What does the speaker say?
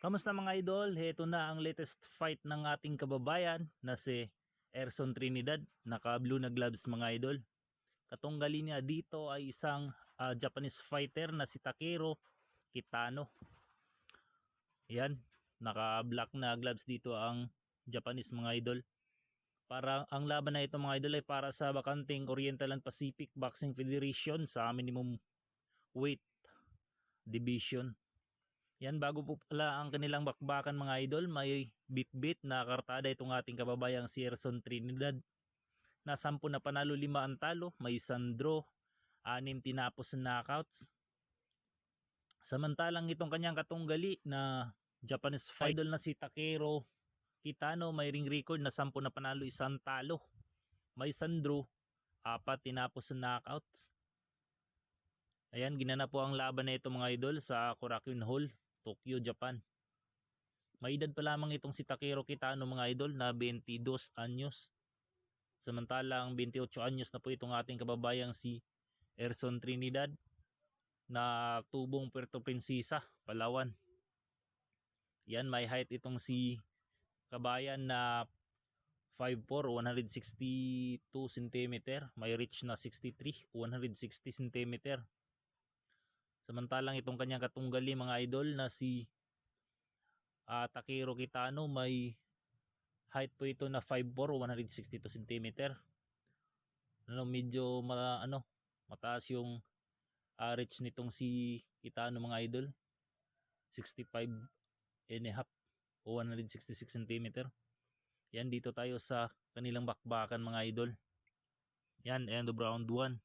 Kamusta mga idol? Heto na ang latest fight ng ating kababayan na si Erson Trinidad. Naka-blue na gloves mga idol. Katunggali niya dito ay isang Japanese fighter na si Takeru Kitano. Yan, naka-black na gloves dito ang Japanese mga idol. Para ang laban na ito mga idol ay para sa bakanting Oriental and Pacific Boxing Federation sa minimum weight division. Yan, bago po pala ang kanilang bakbakan mga idol, may bit-bit na kartada itong ating kababayang si Erson Trinidad na 10 na panalo, 5 ang talo, may isang draw, 6 tinapos na knockouts. Samantalang itong kanyang katunggali na Japanese fight idol na si Takeru Kitano may ring record na 10 na panalo, 1 talo, may isang draw, 4 tinapos na knockouts. Ayan, ginanap po ang laban na ito mga idol sa Korakuen Hall, Tokyo, Japan. May edad pa lamang itong si Takeru Kitano mga idol na 22 anyos. Samantalang 28 anyos na po itong ating kababayang si Erson Trinidad na tubong Puerto Princesa, Palawan. Yan, may height itong si kabayan na 5'4", 162 cm. May reach na 63, 160 cm. Samantalang itong kanyang katunggali mga idol na si Takeru Kitano may height po ito na 5'4", 162 cm. Medyo mataas yung reach nitong si Kitano mga idol. 65 and a half o 166 cm. Yan, dito tayo sa kanilang bakbakan mga idol. Yan, end of round 1.